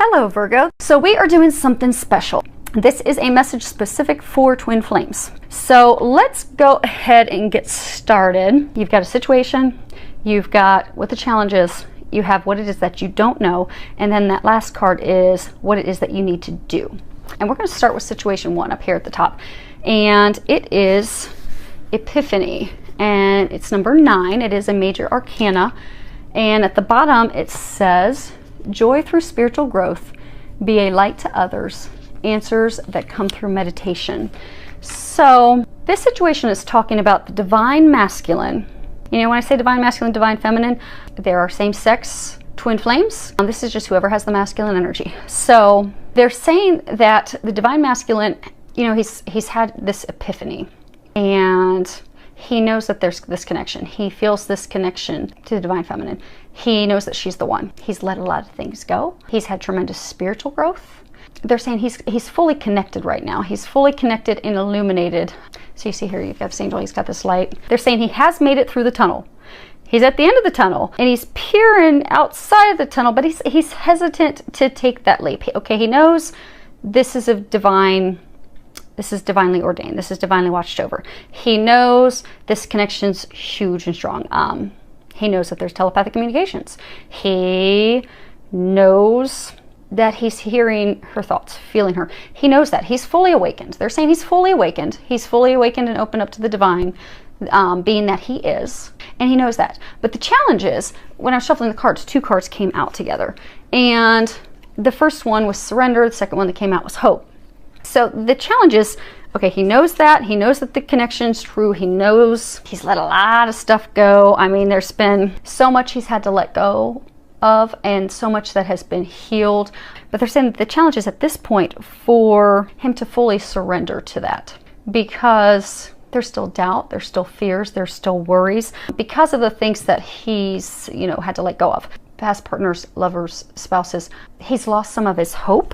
Hello Virgo. So we are doing something special. This is a message specific for twin flames. So let's go ahead and get started. You've got a situation, you've got what the challenge is, you have what it is that you don't know, and then that last card is what it is that you need to do. And we're going to start with situation 1 up here at the top. And it is Epiphany, and it's number 9. It is a major arcana. And at the bottom it says, joy through spiritual growth, be a light to others, answers that come through meditation. So this situation is talking about the divine masculine. You know, when I say divine masculine, divine feminine, there are same-sex twin flames. This is just whoever has the masculine energy. So they're saying that the divine masculine, you know, he's had this epiphany, and he knows that there's this connection. He feels this connection to the divine feminine. He knows that she's the one. He's let a lot of things go. He's had tremendous spiritual growth. They're saying he's fully connected right now. He's fully connected and illuminated. So you see here, you've got this angel, he's got this light. They're saying he has made it through the tunnel. He's at the end of the tunnel, and he's peering outside of the tunnel, but he's hesitant to take that leap. Okay, he knows this is divinely ordained. This is divinely watched over. He knows this connection's huge and strong. He knows that there's telepathic communications. He knows that he's hearing her thoughts, feeling her. He knows that. He's fully awakened. They're saying he's fully awakened. He's fully awakened and open up to the divine being that he is. And he knows that. But the challenge is, when I was shuffling the cards, 2 cards came out together. And the first one was surrender. The second one that came out was hope. So the challenge is, okay, he knows that. He knows that the connection's true. He knows he's let a lot of stuff go. I mean, there's been so much he's had to let go of, and so much that has been healed. But they're saying that the challenge is at this point for him to fully surrender to that, because there's still doubt, there's still fears, there's still worries because of the things that he's, you know, had to let go of. Past partners, lovers, spouses. He's lost some of his hope.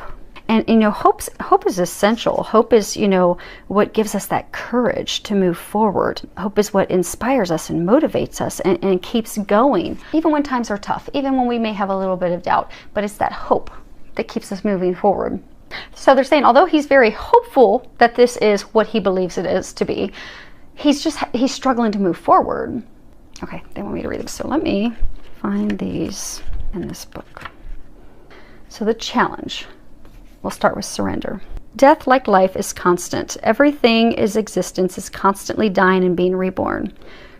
And, you know, hope is essential. Hope is, you know, what gives us that courage to move forward. Hope is what inspires us and motivates us and keeps going, even when times are tough, even when we may have a little bit of doubt. But it's that hope that keeps us moving forward. So they're saying, although he's very hopeful that this is what he believes it is to be, he's struggling to move forward. Okay, they want me to read them. So let me find these in this book. So the challenge. We'll start with surrender. Death, like life, is constant. Everything is existence is constantly dying and being reborn.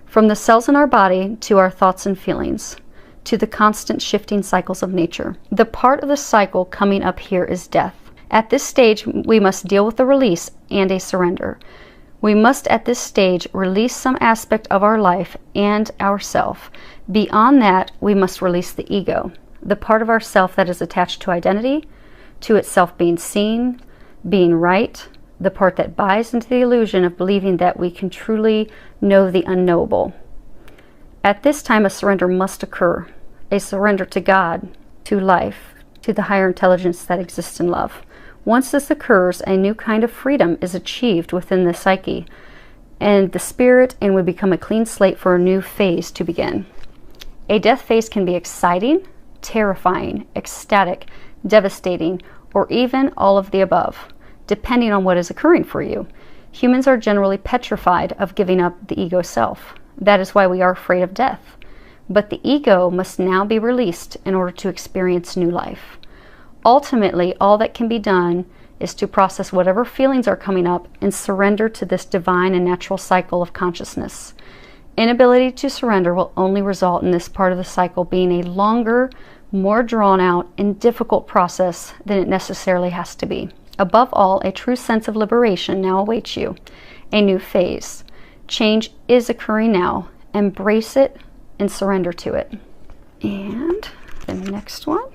From the cells in our body to our thoughts and feelings, to the constant shifting cycles of nature. The part of the cycle coming up here is death. At this stage, we must deal with a release and a surrender. We must at this stage release some aspect of our life and ourself. Beyond that, we must release the ego, the part of ourself that is attached to identity, to itself being seen, being right, the part that buys into the illusion of believing that we can truly know the unknowable. At this time, a surrender must occur, a surrender to God, to life, to the higher intelligence that exists in love. Once this occurs, a new kind of freedom is achieved within the psyche and the spirit, and we become a clean slate for a new phase to begin. A death phase can be exciting, terrifying, ecstatic, devastating, or even all of the above, depending on what is occurring for you. Humans are generally petrified of giving up the ego self. That is why we are afraid of death. But the ego must now be released in order to experience new life. Ultimately, all that can be done is to process whatever feelings are coming up and surrender to this divine and natural cycle of consciousness. Inability to surrender will only result in this part of the cycle being a longer, more drawn out and difficult process than it necessarily has to be. Above all, a true sense of liberation now awaits you. A new phase. Change is occurring now. Embrace it and surrender to it. And the next one,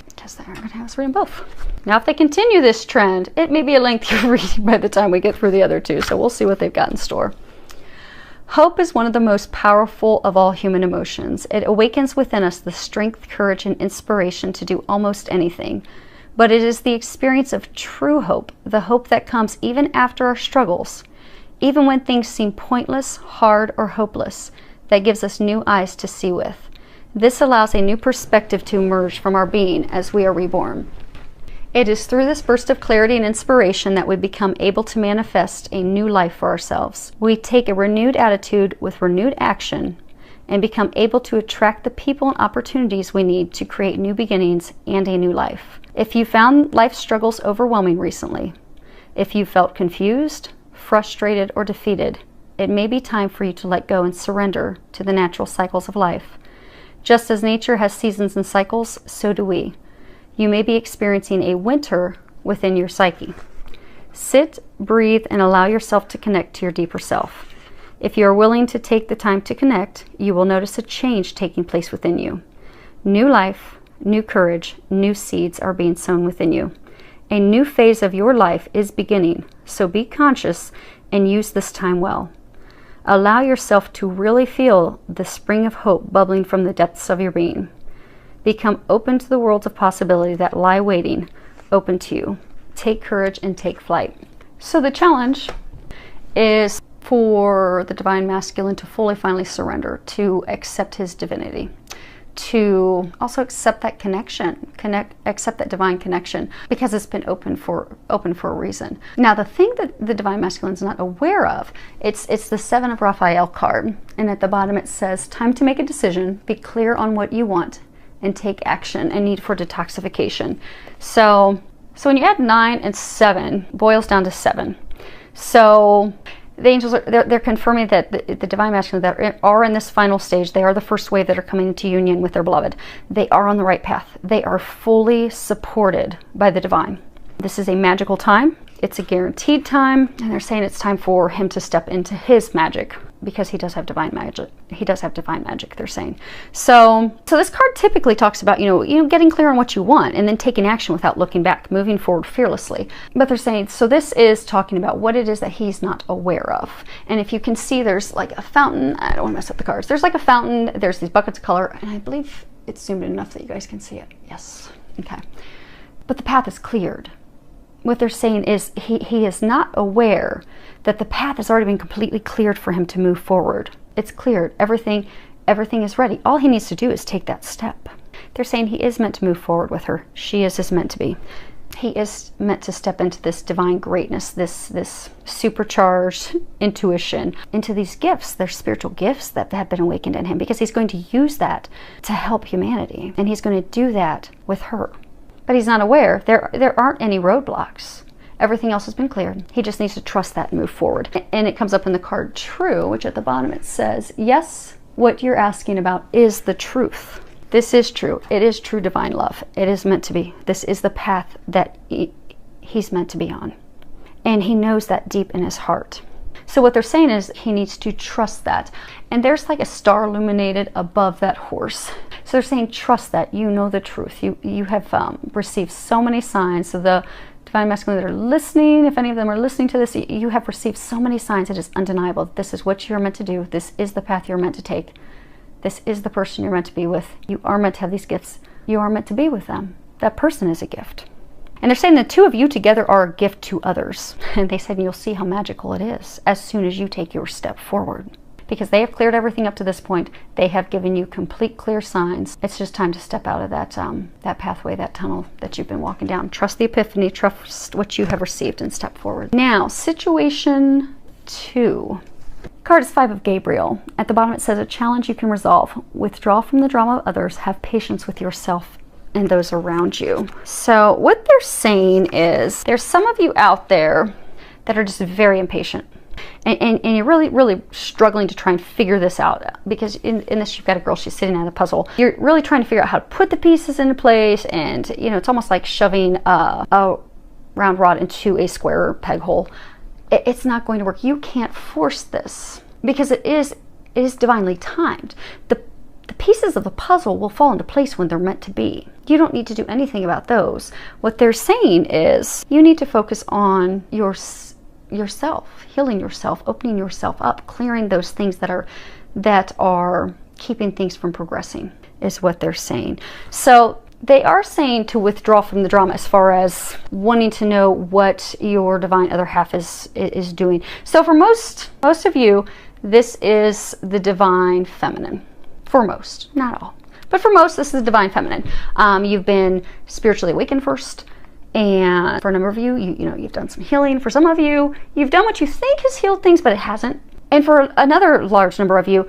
because they're going to have us reading both. Now, if they continue this trend, it may be a lengthy reading by the time we get through the other 2, so we'll see what they've got in store. Hope is one of the most powerful of all human emotions. It awakens within us the strength, courage, and inspiration to do almost anything. But it is the experience of true hope, the hope that comes even after our struggles, even when things seem pointless, hard, or hopeless, that gives us new eyes to see with. This allows a new perspective to emerge from our being as we are reborn. It is through this burst of clarity and inspiration that we become able to manifest a new life for ourselves. We take a renewed attitude with renewed action and become able to attract the people and opportunities we need to create new beginnings and a new life. If you found life struggles overwhelming recently, if you felt confused, frustrated, or defeated, it may be time for you to let go and surrender to the natural cycles of life. Just as nature has seasons and cycles, so do we. You may be experiencing a winter within your psyche. Sit, breathe, and allow yourself to connect to your deeper self. If you are willing to take the time to connect, you will notice a change taking place within you. New life, new courage, new seeds are being sown within you. A new phase of your life is beginning, so be conscious and use this time well. Allow yourself to really feel the spring of hope bubbling from the depths of your being. Become open to the worlds of possibility that lie waiting, open to you. Take courage and take flight. So the challenge is for the divine masculine to fully, finally surrender, to accept his divinity, to also accept that connection, accept that divine connection, because it's been open for a reason. Now, the thing that the divine masculine is not aware of, it's the Seven of Raphael card, and at the bottom it says, time to make a decision, be clear on what you want, and take action, and need for detoxification. So when you add 9 and 7, boils down to 7. So the angels they're confirming that the divine masculine that are in this final stage, they are the first wave that are coming into union with their beloved. They are on the right path. They are fully supported by the divine. This is a magical time. It's a guaranteed time, and they're saying it's time for him to step into his magic, because he does have divine magic. He does have divine magic, they're saying. So this card typically talks about, you know, getting clear on what you want and then taking action without looking back, moving forward fearlessly. But they're saying, so this is talking about what it is that he's not aware of. And if you can see, there's like a fountain. I don't want to mess up the cards. There's like a fountain. There's these buckets of color, and I believe it's zoomed in enough that you guys can see it. Yes. Okay. But the path is cleared. What they're saying is he is not aware that the path has already been completely cleared for him to move forward. It's cleared. Everything is ready. All he needs to do is take that step. They're saying he is meant to move forward with her. She is meant to be. He is meant to step into this divine greatness, this supercharged intuition, into these gifts, their spiritual gifts that have been awakened in him, because he's going to use that to help humanity, and he's going to do that with her. But he's not aware. There aren't any roadblocks. Everything else has been cleared. He just needs to trust that and move forward. And it comes up in the card True, which at the bottom it says, yes, what you're asking about is the truth. This is true. It is true divine love. It is meant to be. This is the path that he's meant to be on. And he knows that deep in his heart. So what they're saying is he needs to trust that. And there's like a star illuminated above that horse. So they're saying, trust that. You know the truth. You have received so many signs. So the divine masculine that are listening, if any of them are listening to this, you have received so many signs. It is undeniable. This is what you're meant to do. This is the path you're meant to take. This is the person you're meant to be with. You are meant to have these gifts. You are meant to be with them. That person is a gift. And they're saying the two of you together are a gift to others. And they said, you'll see how magical it is as soon as you take your step forward. Because they have cleared everything up to this point. They have given you complete clear signs. It's just time to step out of that pathway, that tunnel that you've been walking down. Trust the epiphany, trust what you have received, and step forward. Now, situation 2. Card is 5 of Gabriel. At the bottom it says, a challenge you can resolve. Withdraw from the drama of others. Have patience with yourself and those around you. So what they're saying is, there's some of you out there that are just very impatient. And you're really struggling to try and figure this out, because in this, you've got a girl, she's sitting at a puzzle. You're really trying to figure out how to put the pieces into place, and it's almost like shoving a round rod into a square peg hole. It's not going to work. You can't force this, because it is divinely timed. The pieces of the puzzle will fall into place when they're meant to be. You don't need to do anything about those. What they're saying is, you need to focus on yourself, healing yourself, opening yourself up, clearing those things that are keeping things from progressing, is what they're saying. So they are saying to withdraw from the drama, as far as wanting to know what your divine other half is doing. So for most of you, this is the divine feminine. For most, not all, but for most, this is the divine feminine. You've been spiritually awakened first. And for a number of you, you've done some healing. For some of you, you've done what you think has healed things, but it hasn't. And for another large number of you,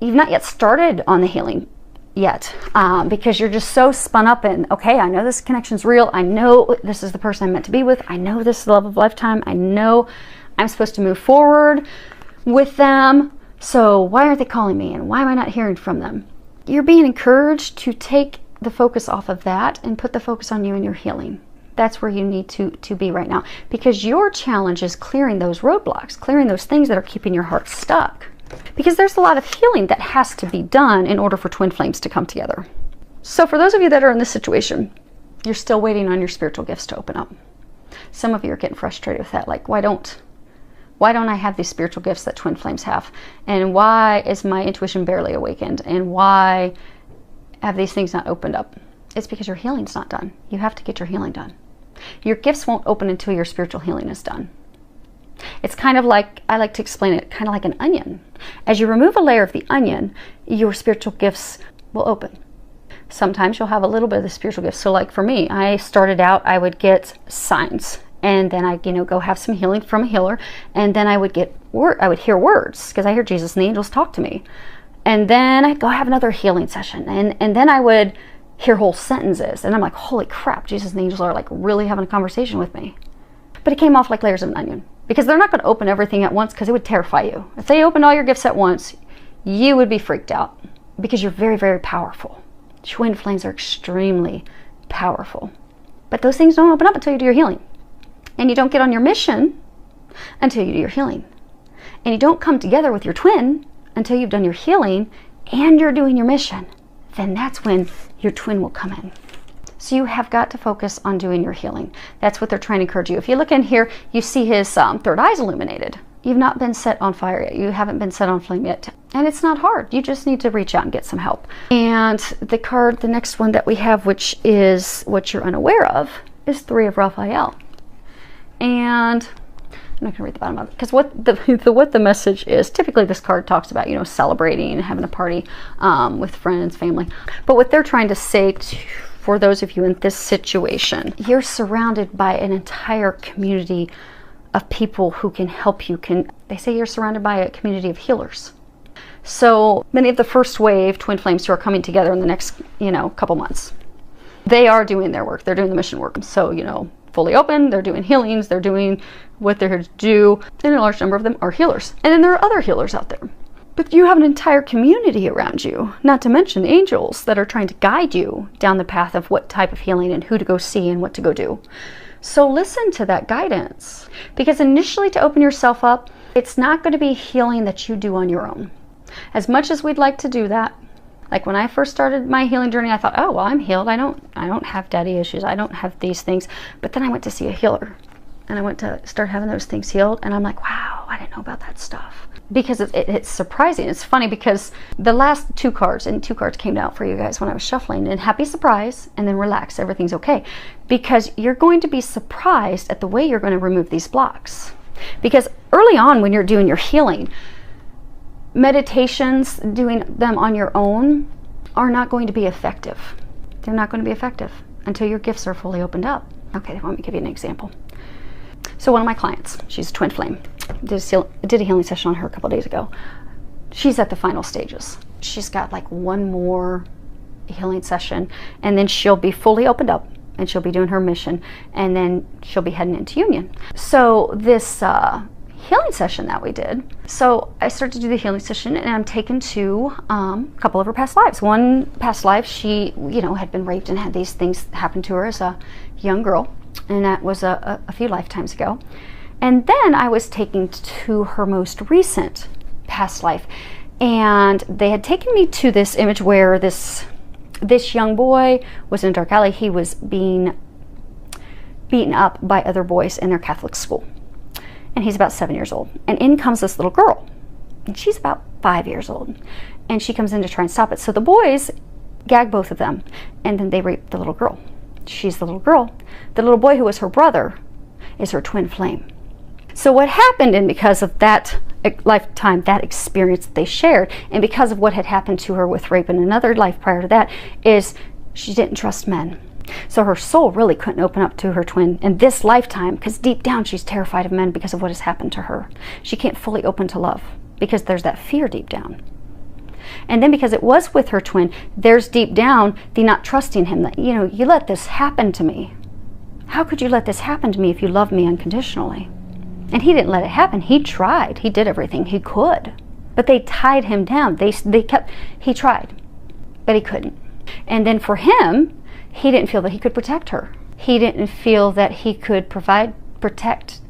you've not yet started on the healing yet, because you're just so spun up in, okay, I know this connection's real. I know this is the person I'm meant to be with. I know this is the love of a lifetime. I know I'm supposed to move forward with them. So why aren't they calling me? And why am I not hearing from them? You're being encouraged to take the focus off of that and put the focus on you and your healing. That's where you need to be right now, because your challenge is clearing those roadblocks, clearing those things that are keeping your heart stuck. Because there's a lot of healing that has to be done in order for twin flames to come together. So for those of you that are in this situation, you're still waiting on your spiritual gifts to open up. Some of you are getting frustrated with that. Like, why don't I have these spiritual gifts that twin flames have? And why is my intuition barely awakened? And why have these things not opened up? It's because your healing's not done. You have to get your healing done. Your gifts won't open until your spiritual healing is done. It's kind of like, I like to explain it, kind of like an onion. As you remove a layer of the onion, your spiritual gifts will open. Sometimes you'll have a little bit of the spiritual gifts. So like for me, I started out, I would get signs, and then I'd, go have some healing from a healer, and then I would hear words, because I hear Jesus and the angels talk to me. And then I'd go have another healing session, and then I would hear whole sentences, and I'm like, holy crap, Jesus and the angels are like really having a conversation with me. But it came off like layers of an onion, because they're not going to open everything at once, because it would terrify you. If they opened all your gifts at once, you would be freaked out, because you're very, very powerful. Twin flames are extremely powerful. But those things don't open up until you do your healing. And you don't get on your mission until you do your healing. And you don't come together with your twin until you've done your healing and you're doing your mission. Then that's when your twin will come in. So you have got to focus on doing your healing. That's what they're trying to encourage you. If you look in here, you see his third eye's illuminated. You've not been set on fire yet. You haven't been set on flame yet. And it's not hard. You just need to reach out and get some help. And the card, the next one that we have, which is what you're unaware of, is Three of Raphael. And I'm not going to read the bottom of it, because what the message is, typically this card talks about, celebrating and having a party with friends, family. But what they're trying to say for those of you in this situation, you're surrounded by an entire community of people who can help you. They say you're surrounded by a community of healers. So many of the first wave twin flames who are coming together in the next, couple months, they are doing their work. They're doing the mission work. So, fully open, they're doing healings, they're doing what they're here to do, and a large number of them are healers. And then there are other healers out there. But you have an entire community around you, not to mention the angels that are trying to guide you down the path of what type of healing and who to go see and what to go do. So listen to that guidance, because initially to open yourself up, it's not going to be healing that you do on your own. As much as we'd like to do that, like when I first started my healing journey, I thought, oh, well, I'm healed. I don't have daddy issues. I don't have these things. But then I went to see a healer, and I went to start having those things healed. And I'm like, wow, I didn't know about that stuff. Because it's surprising. It's funny because the last two cards came out for you guys when I was shuffling. And happy surprise, and then relax, everything's okay. Because you're going to be surprised at the way you're going to remove these blocks. Because early on when you're doing your healing, meditations, doing them on your own, are not going to be effective. They're not going to be effective until your gifts are fully opened up. Okay, let me give you an example. So one of my clients, she's a twin flame, did a healing session on her a couple days ago. She's at the final stages. She's got like one more healing session, and then she'll be fully opened up, and she'll be doing her mission, and then she'll be heading into union. So this healing session that we did, so I started to do the healing session, and I'm taken to a couple of her past lives. One past life, she had been raped and had these things happen to her as a young girl, and that was a few lifetimes ago. And then I was taken to her most recent past life, and they had taken me to this image where this young boy was in a dark alley. He was being beaten up by other boys in their Catholic school. And he's about 7 years old. And in comes this little girl. And she's about 5 years old. And she comes in to try and stop it. So the boys gag both of them. And then they rape the little girl. She's the little girl. The little boy who was her brother is her twin flame. So what happened, and because of that lifetime, that experience that they shared, and because of what had happened to her with rape in another life prior to that, is she didn't trust men. So her soul really couldn't open up to her twin in this lifetime, because deep down she's terrified of men because of what has happened to her. She can't fully open to love because there's that fear deep down. And then because it was with her twin, there's deep down the not trusting him, that, you know, you let this happen to me. How could you let this happen to me if you love me unconditionally? And he didn't let it happen. He tried. He did everything he could. But they tied him down. He tried, but he couldn't. And then for him, he didn't feel that he could protect her. He didn't feel that he could provide, protect,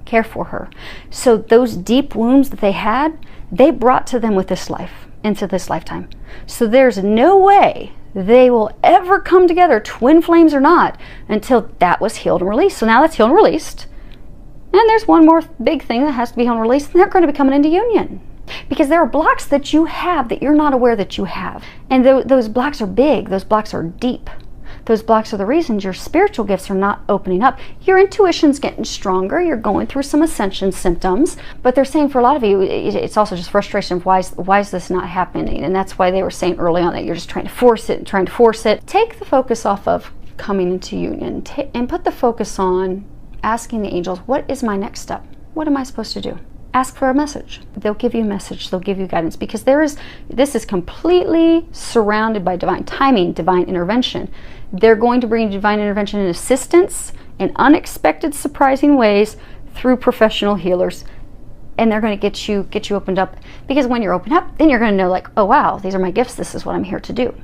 care for her. So those deep wounds that they had, they brought to them with this life, into this lifetime. So there's no way they will ever come together, twin flames or not, until that was healed and released. So now that's healed and released. And there's one more big thing that has to be healed and released, and they're going to be coming into union. Because there are blocks that you have that you're not aware that you have. And those blocks are big. Those blocks are deep. Those blocks are the reasons your spiritual gifts are not opening up. Your intuition's getting stronger. You're going through some ascension symptoms. But they're saying for a lot of you, it's also just frustration of why is this not happening? And that's why they were saying early on that you're just trying to force it and trying to force it. Take the focus off of coming into union and put the focus on asking the angels, what is my next step? What am I supposed to do? Ask for a message. They'll give you a message. They'll give you guidance, because this is completely surrounded by divine timing, divine intervention. They're going to bring divine intervention and assistance in unexpected, surprising ways through professional healers. And they're going to get you opened up, because when you're opened up, then you're going to know, like, oh wow, these are my gifts. This is what I'm here to do.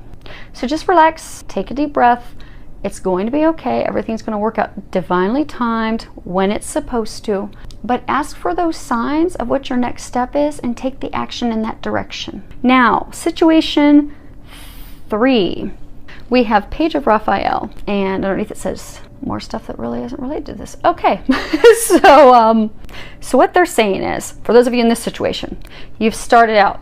So just relax, take a deep breath. It's going to be okay. Everything's going to work out divinely timed when it's supposed to. But ask for those signs of what your next step is and take the action in that direction. Now, situation 3. We have Page of Raphael, and underneath it says more stuff that really isn't related to this. Okay, so what they're saying is, for those of you in this situation, you've started out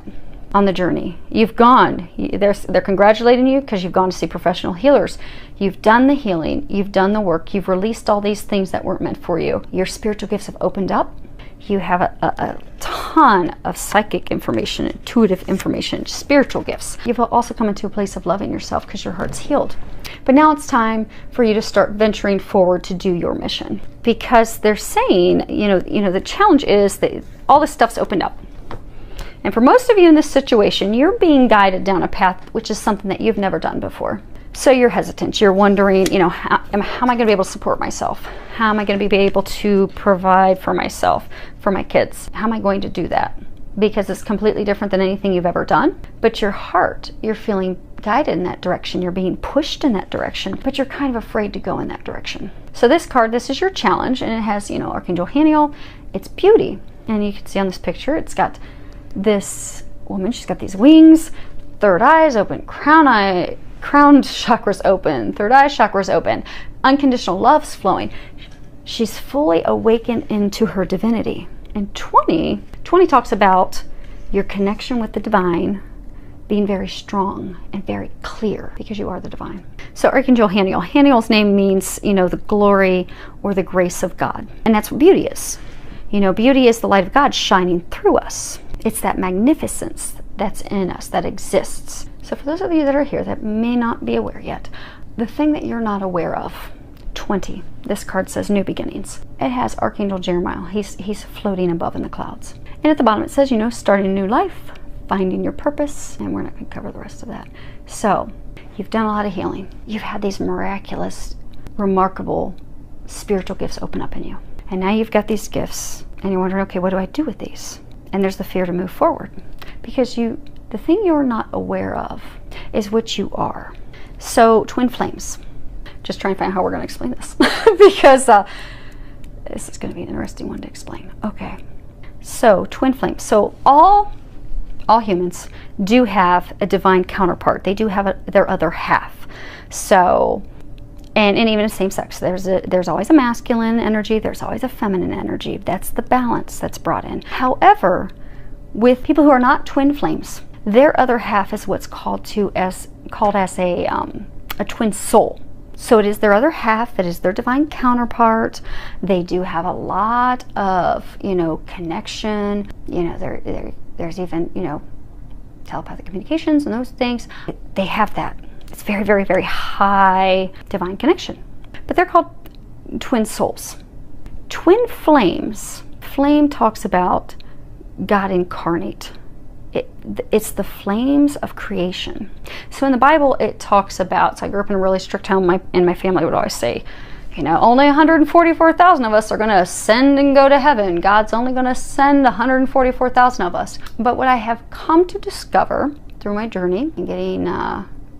on the journey. You've gone. They're congratulating you because you've gone to see professional healers. You've done the healing. You've done the work. You've released all these things that weren't meant for you. Your spiritual gifts have opened up. You have a ton of psychic information, intuitive information, spiritual gifts. You've also come into a place of loving yourself because your heart's healed. But now it's time for you to start venturing forward to do your mission, because they're saying, you know, the challenge is that all this stuff's opened up. And for most of you in this situation, you're being guided down a path which is something that you've never done before. So you're hesitant. You're wondering, you know, how am I going to be able to support myself? How am I going to be able to provide for myself, for my kids? How am I going to do that? Because it's completely different than anything you've ever done. But your heart, you're feeling guided in that direction. You're being pushed in that direction, but you're kind of afraid to go in that direction. So this card, this is your challenge, and it has, you know, Archangel Haniel. It's beauty. And you can see on this picture, it's got this woman, she's got these wings, third eye's open, crown chakra's open, third eye chakra's open, unconditional love's flowing. She's fully awakened into her divinity. And 20 talks about your connection with the divine being very strong and very clear, because you are the divine. So Archangel Haniel. Haniel's name means, you know, the glory or the grace of God. And that's what beauty is. You know, beauty is the light of God shining through us. It's that magnificence that's in us, that exists. So for those of you that are here that may not be aware yet, the thing that you're not aware of, 20, this card says new beginnings. It has Archangel Jeremiah. He's floating above in the clouds. And at the bottom it says, you know, starting a new life, finding your purpose, and we're not going to cover the rest of that. So you've done a lot of healing. You've had these miraculous, remarkable spiritual gifts open up in you. And now you've got these gifts, and you're wondering, okay, what do I do with these? And there's the fear to move forward, because the thing you're not aware of is what you are. So twin flames, just trying to find how we're going to explain this because this is going to be an interesting one to explain. Okay, so twin flames. So all humans do have a divine counterpart. They do have their other half. So, and even in same sex, there's always a masculine energy, there's always a feminine energy. That's the balance that's brought in. However, with people who are not twin flames, their other half is what's called as a twin soul. So it is their other half that is their divine counterpart. They do have a lot of, you know, connection. You know, there's even, you know, telepathic communications and those things. They have that. It's very, very, very high divine connection. But they're called twin souls. Twin flames. Flame talks about God incarnate. It's the flames of creation. So in the Bible, it talks about, so I grew up in a really strict home, and my family would always say, you know, only 144,000 of us are going to ascend and go to heaven. God's only going to send 144,000 of us. But what I have come to discover through my journey and getting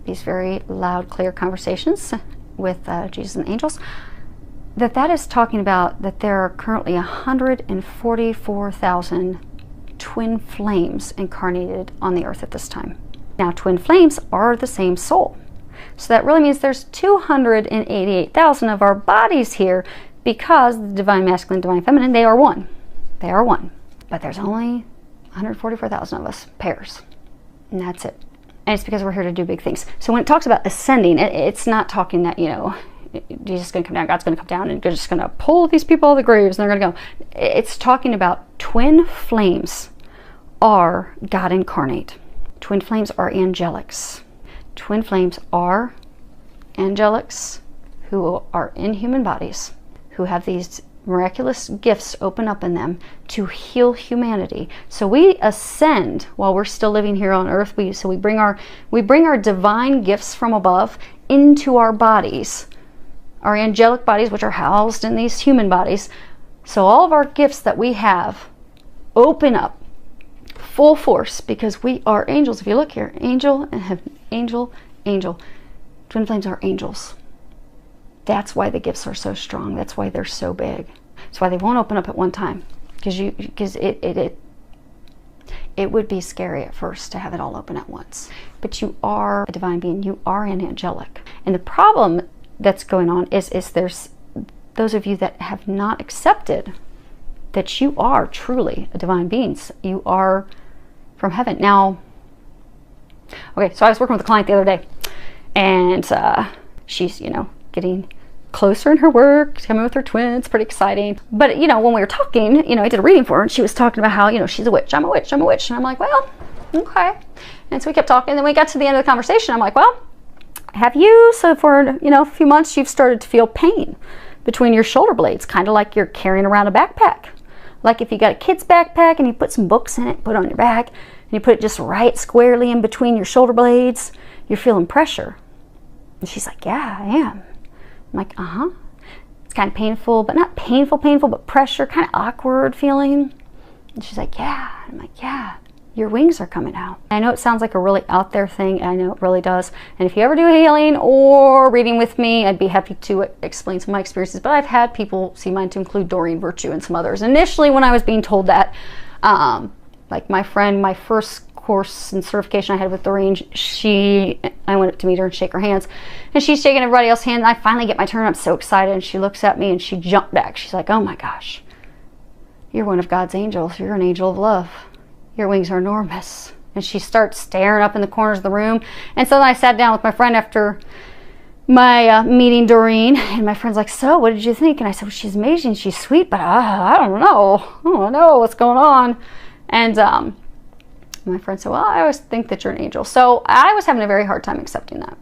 these very loud, clear conversations with Jesus and angels, that is talking about that there are currently 144,000 twin flames incarnated on the earth at this time. Now, twin flames are the same soul. So that really means there's 288,000 of our bodies here, because the divine masculine, divine feminine, they are one. They are one. But there's only 144,000 of us, pairs. And that's it. And it's because we're here to do big things. So when it talks about ascending, it's not talking that, you know, Jesus is going to come down, God's going to come down, and just going to pull these people out of the graves, and they're going to go. It's talking about twin flames are God incarnate. Twin flames are angelics. Twin flames are angelics who are in human bodies, who have these miraculous gifts open up in them to heal humanity. So we ascend while we're still living here on earth. We bring our divine gifts from above into our bodies, our angelic bodies, which are housed in these human bodies. So all of our gifts that we have open up full force, because we are angels. If you look here, angel and heaven, angel. Twin flames are angels. That's why the gifts are so strong. That's why they're so big. That's why they won't open up at one time, because it would be scary at first to have it all open at once. But you are a divine being. You are an angelic. And the problem that's going on is there's those of you that have not accepted that you are truly a divine being. You are from heaven. Now, okay, so I was working with a client the other day, and she's, you know, getting closer in her work, coming with her twins, pretty exciting. But, you know, when we were talking, you know, I did a reading for her, and she was talking about how, you know, she's a witch, I'm a witch. And I'm like, well, okay. And so we kept talking, and then we got to the end of the conversation. I'm like, well, have you, so for, you know, a few months, you've started to feel pain between your shoulder blades, kind of like you're carrying around a backpack. Like if you got a kid's backpack and you put some books in it, put it on your back, and you put it just right squarely in between your shoulder blades, you're feeling pressure. And she's like, yeah, I am. I'm like, uh-huh. It's kind of painful, but not painful, but pressure, kind of awkward feeling. And she's like, yeah. I'm like, yeah, your wings are coming out. I know it sounds like a really out there thing, and I know it really does. And if you ever do healing or reading with me, I'd be happy to explain some of my experiences. But I've had people see mine, to include Doreen Virtue and some others. Initially, when I was being told that, like my friend, my first course and certification I had with Doreen, I went up to meet her and shake her hands, and she's shaking everybody else's hand, and I finally get my turn. I'm so excited, and she looks at me and she jumped back. She's like, oh my gosh, you're one of God's angels. You're an angel of love. Your wings are enormous. And she starts staring up in the corners of the room. And so then I sat down with my friend after my meeting Doreen, and my friend's like, so what did you think? And I said, well, she's amazing, she's sweet, but I don't know what's going on. And my friend said, well, I always think that you're an angel. So I was having a very hard time accepting that.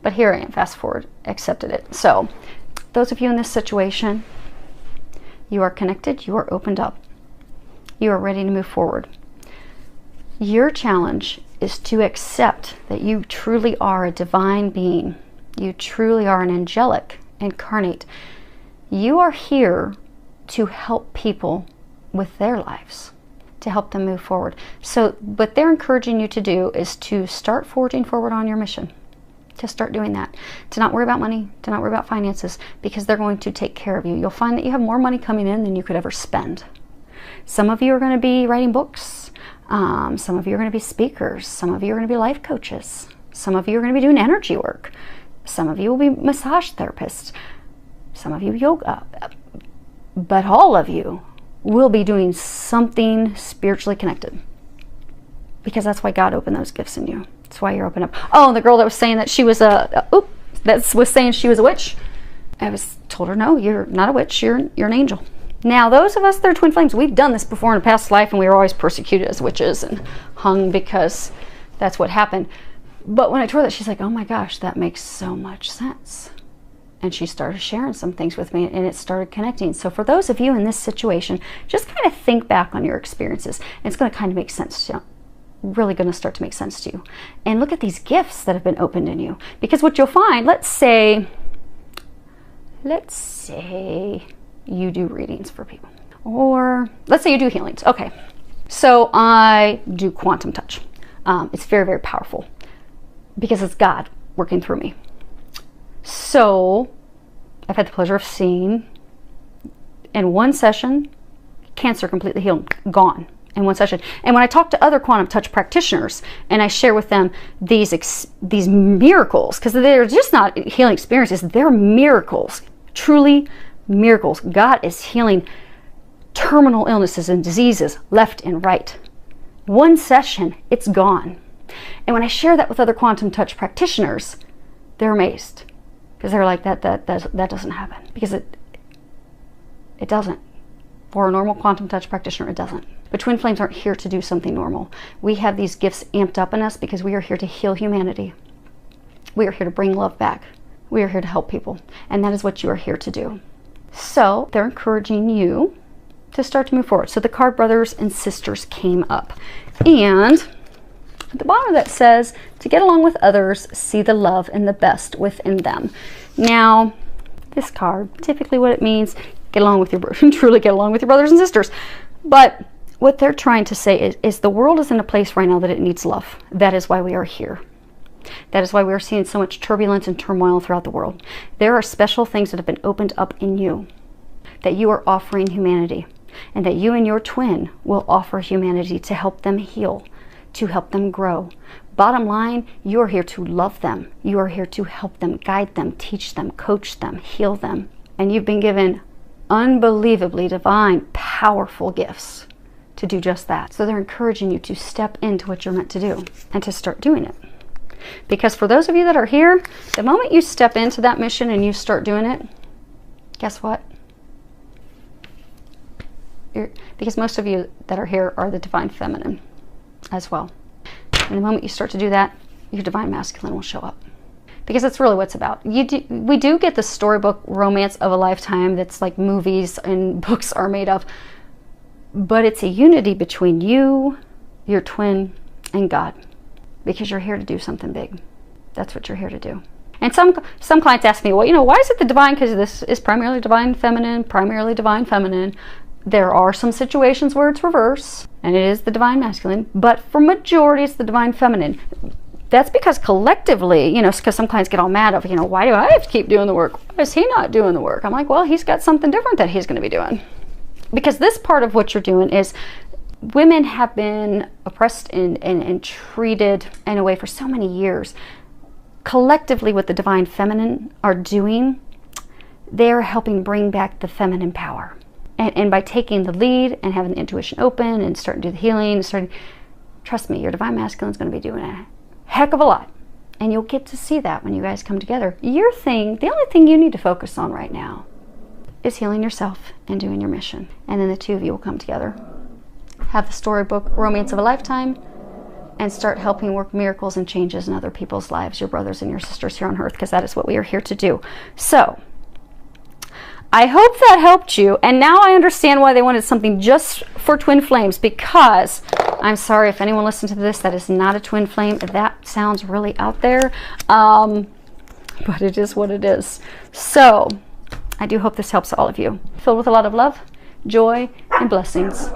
But here I am, fast forward, accepted it. So those of you in this situation, you are connected, you are opened up, you are ready to move forward. Your challenge is to accept that you truly are a divine being. You truly are an angelic incarnate. You are here to help people with their lives, to help them move forward. So what they're encouraging you to do is to start forging forward on your mission, to start doing that, to not worry about money, to not worry about finances, because they're going to take care of you. You'll find that you have more money coming in than you could ever spend. Some of you are going to be writing books. Some of you are going to be speakers. Some of you are going to be life coaches. Some of you are going to be doing energy work. Some of you will be massage therapists. Some of you yoga. But all of you will be doing something spiritually connected, because that's why God opened those gifts in you. That's why you're open up. Oh, the girl that was saying that she was was saying she was a witch. I told her, no, you're not a witch. You're an angel. Now, those of us that are twin flames, we've done this before in a past life, and we were always persecuted as witches and hung because that's what happened. But when I told her that, she's like, oh my gosh, that makes so much sense. And she started sharing some things with me, and it started connecting. So for those of you in this situation, just kind of think back on your experiences. And it's going to kind of make sense to you. Really going to start to make sense to you. And look at these gifts that have been opened in you. Because what you'll find, let's say you do readings for people. Or let's say you do healings. Okay. So I do quantum touch. It's very, very powerful because it's God working through me. So I've had the pleasure of seeing in one session, cancer completely healed, gone in one session. And when I talk to other quantum touch practitioners and I share with them these miracles, because they're just not healing experiences, they're miracles, truly miracles. God is healing terminal illnesses and diseases left and right. One session, it's gone. And when I share that with other quantum touch practitioners, they're amazed. Because they're like, that doesn't happen. Because it doesn't. For a normal quantum touch practitioner, it doesn't. But twin flames aren't here to do something normal. We have these gifts amped up in us because we are here to heal humanity. We are here to bring love back. We are here to help people. And that is what you are here to do. So they're encouraging you to start to move forward. So the card brothers and sisters came up. And at the bottom that says, to get along with others, see the love and the best within them. Now, this card, typically what it means, get along with your truly get along with your brothers and sisters. But what they're trying to say is the world is in a place right now that it needs love. That is why we are here. That is why we are seeing so much turbulence and turmoil throughout the world. There are special things that have been opened up in you that you are offering humanity, and that you and your twin will offer humanity to help them heal, to help them grow. Bottom line, you are here to love them. You are here to help them, guide them, teach them, coach them, heal them. And you've been given unbelievably divine, powerful gifts to do just that. So they're encouraging you to step into what you're meant to do and to start doing it. Because for those of you that are here, the moment you step into that mission and you start doing it, guess what? Because most of you that are here are the divine feminine as well. And the moment you start to do that, your divine masculine will show up. Because that's really what it's about. We do get the storybook romance of a lifetime that's like movies and books are made of. But it's a unity between you, your twin, and God. Because you're here to do something big. That's what you're here to do. And some clients ask me, well, why is it the divine? Because this is primarily divine feminine. There are some situations where it's reverse, and it is the divine masculine, but for majority, it's the divine feminine. That's because collectively, because some clients get all mad of, why do I have to keep doing the work? Why is he not doing the work? I'm like, well, he's got something different that he's going to be doing. Because this part of what you're doing is, women have been oppressed and treated in a way for so many years. Collectively, what the divine feminine are doing, they're helping bring back the feminine power. And by taking the lead and having the intuition open and starting to do the healing, trust me, your divine masculine is going to be doing a heck of a lot. And you'll get to see that when you guys come together. The only thing you need to focus on right now is healing yourself and doing your mission. And then the two of you will come together, have the storybook romance of a lifetime, and start helping work miracles and changes in other people's lives, your brothers and your sisters here on earth, because that is what we are here to do. So, I hope that helped you, and now I understand why they wanted something just for twin flames, because I'm sorry if anyone listened to this that is not a twin flame. That sounds really out there, but it is what it is. So I do hope this helps all of you. Filled with a lot of love, joy, and blessings.